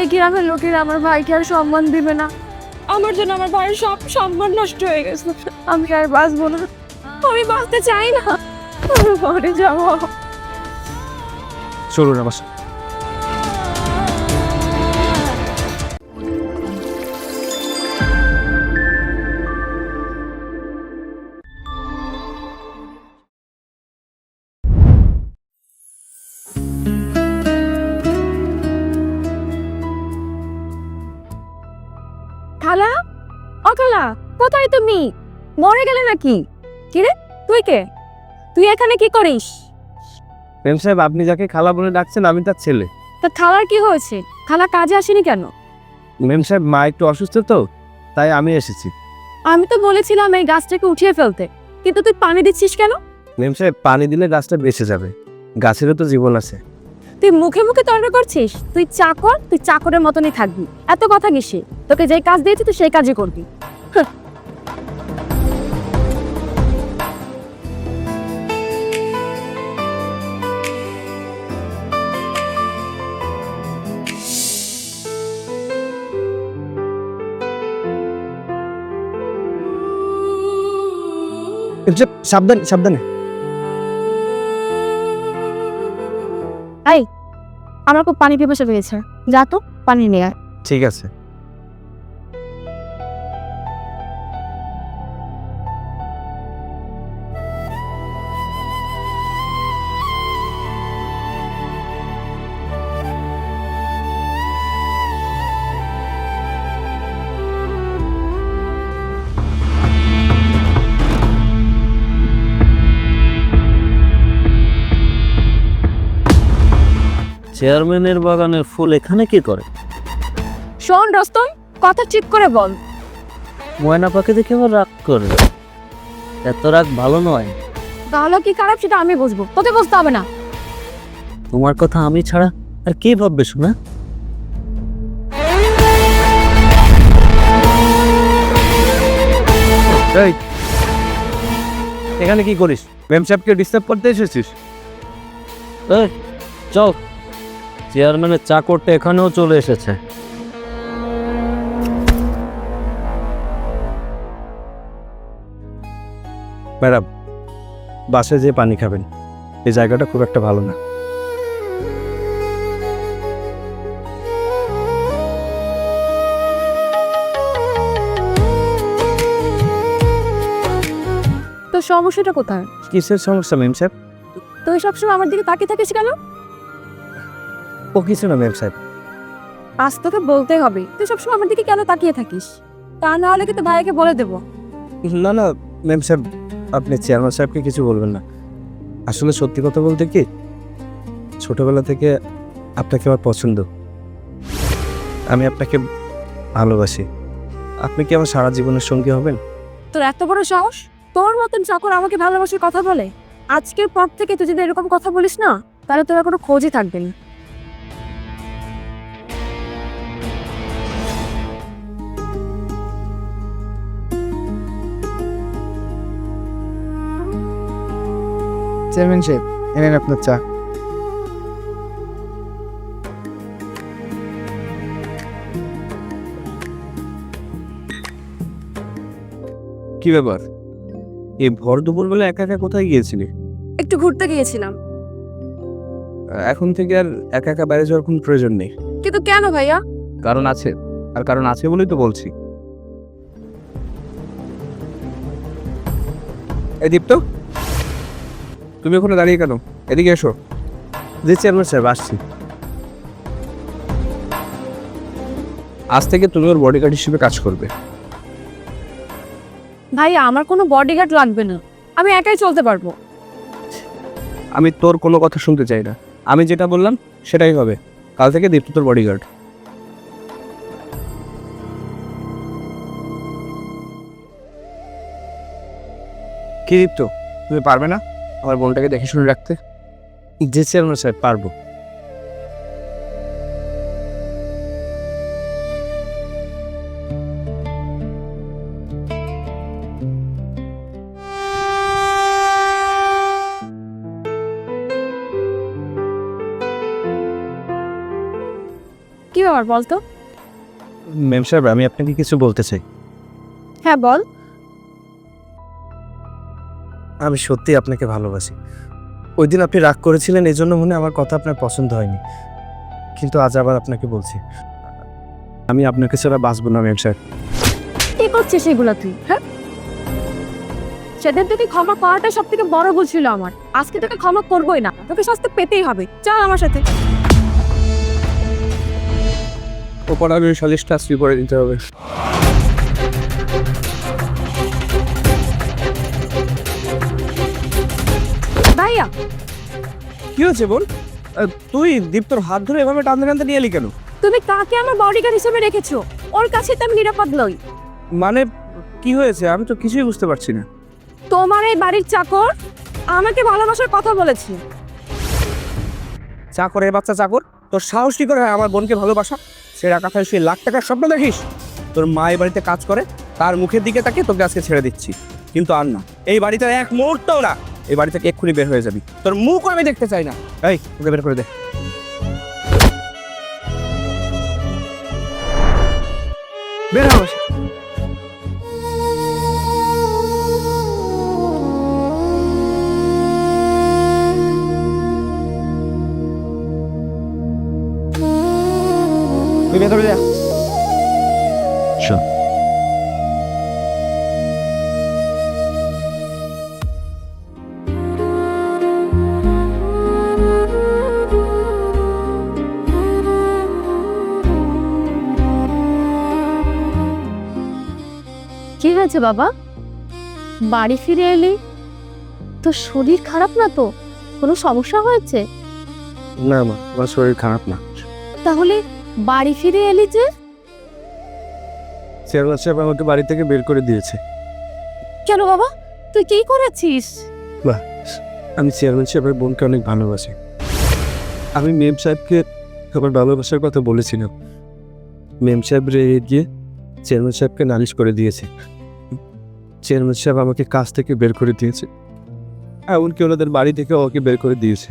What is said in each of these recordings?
এই গ্রামের লোকেরা আমার ভাইকে আর সম্মান দিবে না। আমার জন্য আমার ভাইয়ের সব সম্মান নষ্ট হয়ে গেছে। আমি আর বাঁচবো না, আমি বাঁচতে চাই না, আমি মরে যাবো। চলুন আমার সাথে। খালা, ও খালা, কোথায় তুমি? মরে গেলে নাকি? কিরে, তুই কে? তুই এখানে কি করিস? মেম সাহেব, আপনি যাকে খালা বলে ডাকছেন আমি তার ছেলে। তা খালার কি হয়েছে? খালা কাজে আসেনি কেন? মেম সাহেব, মা একটু অসুস্থ তো, তাই আমি এসেছি। আমি তো বলেছিলাম এই গাছটাকে উঠিয়ে ফেলতে, কিন্তু তুই পানি দিচ্ছিস কেন? মেম সাহেব, পানি দিলে গাছটা বেঁচে যাবে, গাছেরও তো জীবন আছে। তুই মুখে মুখে তর্ক করছিস। তুই চাকর, তুই চাকরের মতনই থাকবি। এত কথা কিসে? তোকে যে কাজ দিয়েছি তুই সেই কাজই করবি। হাহ। মেম সাহেব, সাবধানে সাবধানে। এই, আমার খুব পানি পিপাসা পেয়েছে, যা তো পানি নিয়ে আয়। ঠিক আছে। চেয়ারম্যানের বাগানের ফুল এখানে কি করে? শোন রস্তম, কথা ঠিক করে বল। ময়না পাখি দেখে আবার রাগ করে? এত রাগ ভালো নয়। তাহলে কি খারাপ সেটা আমি বুঝবো, তোকে বুঝতে হবে না। তোমার কথা আমি ছাড়া আর কে ভাববে শোনা? এই, এখানে কি করিস? মেম সাহেবকে ডিস্টার্ব করতে এসেছিস? এই, চল, চেয়ারম্যানের চাকরটা এখানেও চলে এসেছে। ম্যাডাম, বাসে যেয়ে পানি খাবেন, এই জায়গাটা খুব একটা ভালো না। তোর সমস্যাটা কোথায়? কিসের সমস্যা মেম সাহেব? তুই সবসময় আমার দিকে তাকিয়ে থাকিস কেন? ও কিছু না মেম সাহেব। আজ তোকে বলতেই হবে, তুই সবসময় আমার দিকে কেন তাকিয়ে থাকিস। তা না হলে কিন্তু ভাইকে বলে দেবো। না না মেম সাহেব, আপনি চেয়ারম্যান সাহেবকে কিছু বলবেন না। আসলে সত্যি কথা বলতে কি, ছোটবেলা থেকে আপনাকে আমার পছন্দ, আমি আপনাকে ভালোবাসি। আপনি কি আমার সারা জীবনের সঙ্গী হবেন? তোর এত বড় সাহস, তোর মতন চাকর আমাকে ভালোবাসার কথা বলে? আজকের পর থেকে তুই যদি এরকম কথা বলিস না, তাহলে তোর আর কোনো খোঁজই থাকবে না। চেয়ারম্যান সাহেব, এনেন আপনার চা। কি ব্যাপার, এই ভর দুপুর বেলা একা একা কোথায় গিয়েছিলি? একটু ঘুরতে গিয়েছিলাম। এখন থেকে আর একা একা বাইরে যাওয়ার কোনো প্রয়োজন নেই। কিন্তু কেন ভাইয়া? কারণ আছে, আর কারণ আছে বলেই তো বলছি। এই দীপ্ত, তুমি ওখানে দাঁড়িয়ে কেন? এদিকে এসো। জি চেয়ারম্যান সাহেব, আসছি। আজ থেকে তুমি ওর বডিগার্ড হিসেবে কাজ করবে। ভাইয়া, আমার কোনো বডিগার্ড লাগবে না, আমি একাই চলতে পারবো। আমি তোর কোনো কথা শুনতে চাই না, আমি যেটা বললাম সেটাই হবে। কাল থেকে দীপ্ত তোর বডিগার্ড। কি দীপ্ত, তুমি পারবে না আমার বোনটাকে দেখে শুনে রাখতে? জি চেয়ারম্যান সাহেব, পারবো। কি ব্যাপার বল তো? ম্যাম সাহেব আমি আপনাকে কিছু বলতে চাই। হ্যাঁ বল। আমি সত্যি আপনাকে ভালোবাসি। ওই দিন আপনি রাগ করেছিলেন, এই জন্য মনে হয় আমার কথা আপনার পছন্দ হয়নি, কিন্তু আজ আবার আপনাকে বলছি আমি আপনাকে ছাড়া বাঁচবো না ম্যাম সাহেব। কি করছিস এগুলা তুই? হ্যাঁ, সেদিন তোকে ক্ষমা করাটা সব থেকে বড় ভুল ছিল আমার। আজকে তোকে ক্ষমা করবোই না, তোকে শাস্তি পেতেই হবে। চল আমার সাথে। ওপর আমি সালিশটা আজকে করে দিতে হবে। ভাইয়া কি হয়েছে বল? তুই দীপ্তর হাত ধরে এভাবে টানতে টানতে নিয়ে এলি কেন? তুমি কাকে আমার বডিগার্ড হিসেবে রেখেছো? ওর কাছে তো আমি নিরাপদ নই। মানে কি হয়েছে আমি তো কিছুই বুঝতে পারছি না। তোমার এই বাড়ির চাকর আমাকে ভালোবাসার কথা বলেছে। চাকর, এ বাচ্চা চাকর, তোর সাহস কি করে হয় আমার বোনকে ভালোবাসা? সেরা কথায় সে লাখ টাকার স্বপ্ন দেখিস? তোর মা এই বাড়িতে কাজ করে, তার মুখের দিকে তাকে তোকে আজকে ছেড়ে দিচ্ছি, কিন্তু আর না, এই বাড়িতে এক মুহূর্তও না। এই বাড়ি থেকে এক্ষুনি বের হয়ে যাবি, তোর মুখ আমি দেখতে চাই না। এই ওকে বের করে দে। বের হ। তুই ভেতরে যা। কি হয়েছে বাবা? বাড়ি ফিরে এলি? তোর শরীর খারাপ না তো? কোনো সমস্যা হয়েছে? না মা, আমার শরীর খারাপ না। তাহলে বাড়ি ফিরে এলি যে? চেয়ারম্যান সাহেব আমাকে বাড়ি থেকে বের করে দিয়েছে। কেন বাবা, তুই কি করেছিস? আমি চেয়ারম্যান সাহেবের বোনকে অনেক ভালোবাসি। আমি মেম সাহেবকে আমার ভালোবাসার কথা বলেছিলাম। মেম সাহেব রেগে গিয়ে চেয়ারম্যান সাহেবকে নালিশ করে দিয়েছে। চেয়ারম্যান সাহেব আমাকে কাজ থেকে বের করে দিয়েছে, এমনকি ওনাদের বাড়ি থেকে ওকে বের করে দিয়েছে।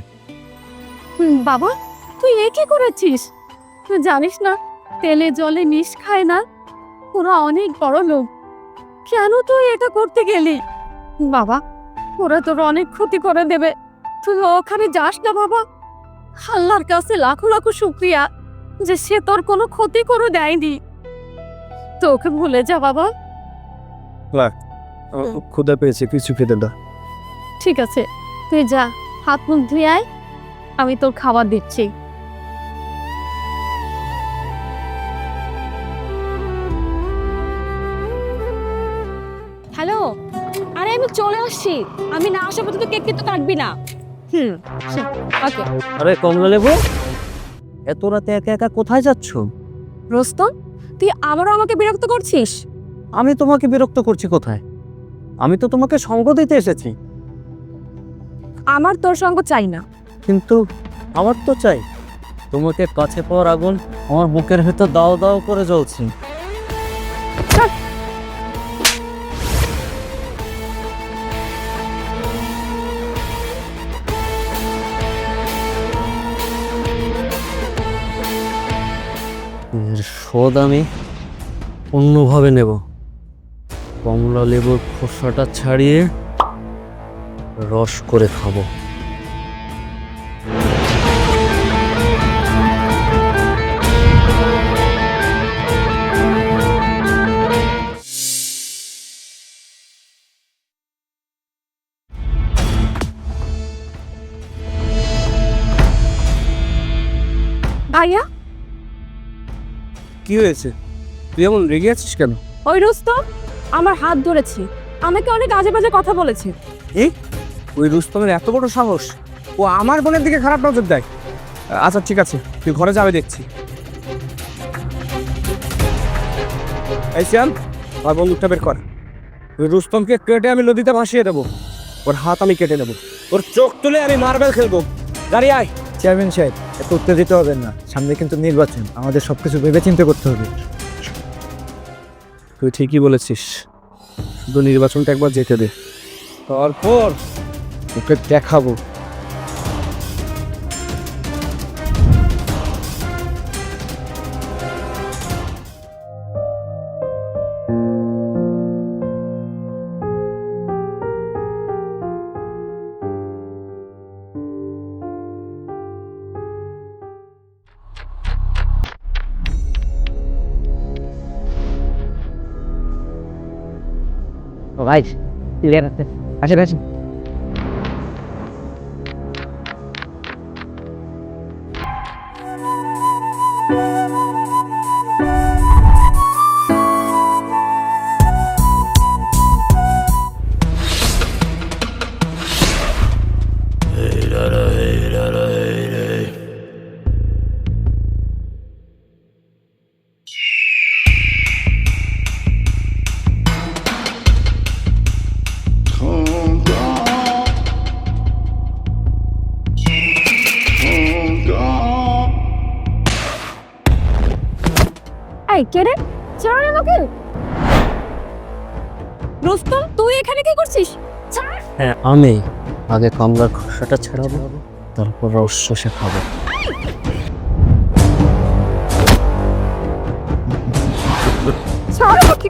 বাবা, তুই এ কি করেছিস? তুই জানিস না তেলে জলে মিশ খায় না, ওরা অনেক বড় লোক। কেন তুই এটা করতে গেলি? বাবা, ওরা তোর অনেক ক্ষতি করে দেবে। তুই ওখানে যাস না বাবা। আল্লাহর কাছে লাখো লাখো শুকরিয়া যে সে তোর কোনো ক্ষতি করে দেয়নি। তোকে ভুলে যা বাবা। আমার খুব ক্ষুধা পেয়েছে, কিছু খেতে দাও। ঠিক আছে, তুই যা, হাত মুখ ধুয়ে আয়, আমি তোর খাবার দিচ্ছি। হ্যালো, আরে আমি চলে আসছি। আমি না আসা পর্যন্ত কেক কিন্তু কাটবি না। ওকে। আরে কমলা লেবু, এত রাতে একা একা কোথায় যাচ্ছ? রোস্তম, তুই আবারও আমাকে বিরক্ত করছিস। আমি তোমাকে বিরক্ত করছি কোথায়? আমি তো তোমাকে সঙ্গ দিতে এসেছি। আমার তোর সঙ্গ চাই না। কিন্তু আমার তো চাই। তোমাকে কাছে পাওয়ার আগুন আমার বুকের ভেতর দাও দাও করে জ্বলছে। এর শোধ আমি অন্যভাবে নেব। কমলা লেবুর খোসাটা ছাড়িয়ে রস করে খাবো। ভাইয়া, কি হয়েছে? তুই এমন রেগে আছিস কেন? ওই রোস্তম আমার হাত ধরেছে, আমাকে অনেক আজে বাজে কথা বলেছে। এই ওই রুস্তমের এত বড় সাহস, ও আমার বোনের দিকে খারাপ নজর দেয়। আচ্ছা ঠিক আছে, তুই ঘরে যাবে দেখছি। এই শ্যাম, আর বন্দুকটা বের কর। ওই রুস্তমকে কেটে আমি নদীতে ভাসিয়ে দেবো, ওর হাত আমি কেটে নেবো, ওর চোখ তুলে আমি মার্বেল খেলবো। গাড়ি আয়। চেয়ারম্যান সাহেব, এত উত্তেজিত হবেন না, সামনে কিন্তু নির্বাচন, আমাদের সবকিছু ভেবে চিন্তে করতে হবে। তুই ঠিকই বলেছিস, শুধু নির্বাচনটা একবার যেতে দে, তারপর ওকে দেখাবো। ভাই ক্লিয়ার আছে, আসেন আসেন। এই কে রে? ছাড় আমাকে। রুস্তম, তুই এখানে কি করছিস? ছাড়। হ্যাঁ আমি আগে কমলার খোসাটা ছাড়াবো, তারপর রস শসে খাবো। ছাড় আমাকে।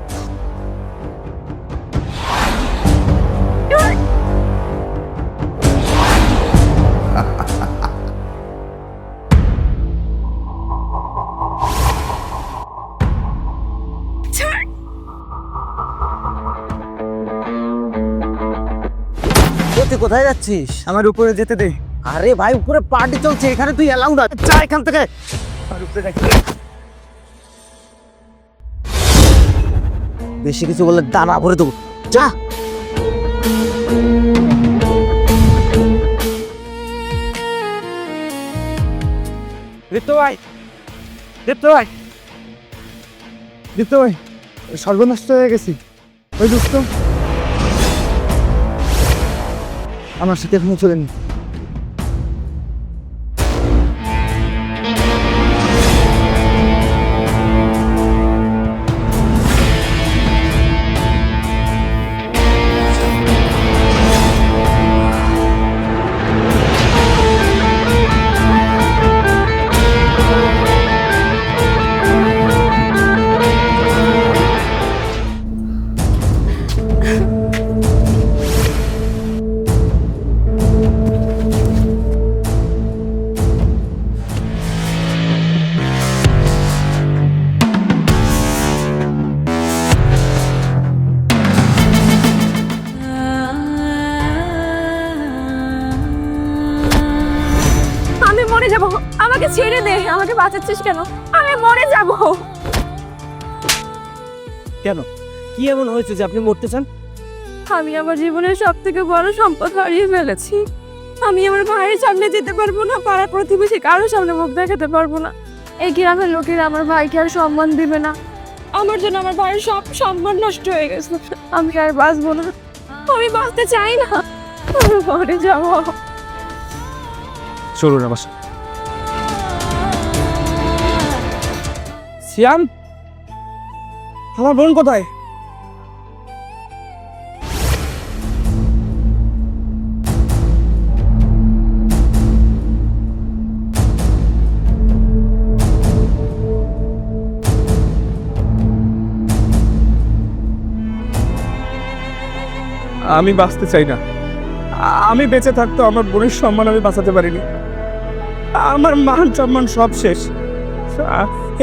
তুই কোথায় যাচ্ছিস? আমার উপরে যেতে দে। আরে ভাই উপরে পার্টি চলছে, এখানে তুই এলাও না, যা এখান থেকে। আমার উপরে রাখ। বেশি কিছু বললে দানা ভরে দেবো, যা। দীপ্ত ভাই, দীপ্ত ভাই, দীপ্ত ভাই, সর্বনষ্ট হয়ে গেছি। ওই দোস্ত আমার সাথে এখনো চলেনি। আমি মরে যাব। আমাকে ছেড়ে দে। আমাকে বাঁচাচ্ছিস কেন? আমি মরে যাব। কেন, কি এমন হয়েছে যে আপনি মরতে চান? আমি আমার জীবনের সব থেকে বড় সম্পদ হারিয়ে ফেলেছি। আমি আমার ভাইয়ের সামনে যেতে পারবো না, পাড়া প্রতিবেশী কারোর সামনে মুখ দেখাতে পারবো না। এই গ্রামের লোকেরা আমার ভাইকে আর সম্মান দিবে না। আমার জন্য আমার ভাইয়ের সব সম্মান নষ্ট হয়ে গেছে। আমি আর বাঁচবো না। আমি বাঁচতে চাই না। আমি মরে যাবো। চলুন আমার সাথে। শ্যাম, আমার বোন কোথায়? আমি বাঁচতে চাই না। আমি বেঁচে থাকতো আমার বোনের সম্মান আমি বাঁচাতে পারিনি। আমার মান সম্মান সব শেষ।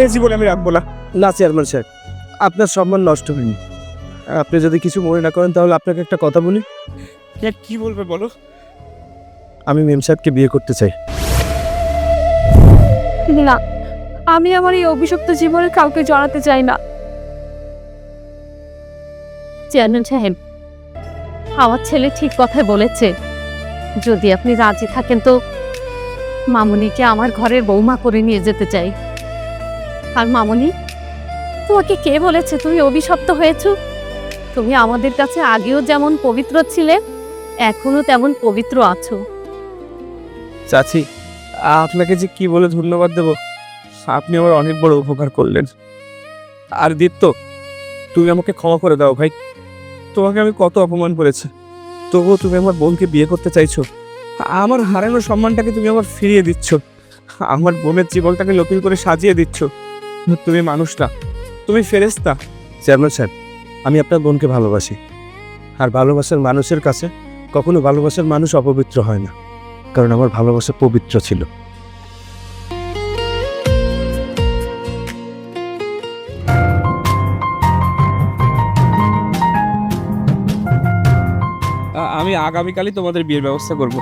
এই জীবনে আমি রাখবো না। না চেয়ারম্যান সাহেব, আপনার সম্মান নষ্ট হয়নি। আপনি যদি কিছু মনে না করেন তাহলে আপনাকে একটা কথা বলি। কি বলবে বলো? আমি মেম সাহেবকে বিয়ে করতে চাই। না, আমি আমার এই অভিশপ্ত জীবনে কাউকে জড়াতে চাই না। চেয়ারম্যান সাহেব, আমার ছেলে ঠিক কথাই বলেছে। যদি আপনি রাজি থাকেন তো মামুনিকে আমার ঘরের বৌমা করে নিয়ে যেতে চাই। আর মামুনি, তোমাকে কে বলেছে তুমি অভিশপ্ত হয়েছো? তুমি আমাদের কাছে আগেও যেমন পবিত্র ছিলে, এখনো তেমন পবিত্র আছো। চাচি, আপনাকে যে কি বলে ধন্যবাদ দেব। আপনি আমার অনেক বড় উপকার করলেন। আর দীপ্ত, তুমি আমাকে ক্ষমা করে দাও ভাই। তোমাকে আমি কত অপমান করেছি, তবুও তুমি আমার বোনকে বিয়ে করতে চাইছো। আমার হারানো সম্মানটাকে তুমি আমার ফিরিয়ে দিচ্ছ। আমার বোনের জীবনটাকে নতুন করে সাজিয়ে দিচ্ছ। তুমি মানুষ না, তুমি ফেরেশতা। চেয়ারম্যান সাহেব, আমি আপনার বোনকে ভালোবাসি। আর ভালোবাসার মানুষের কাছে কখনো ভালোবাসার মানুষ অপবিত্র হয় না, কারণ আমার ভালোবাসা পবিত্র ছিল। আমি আগামীকালই তোমাদের বিয়ের ব্যবস্থা করব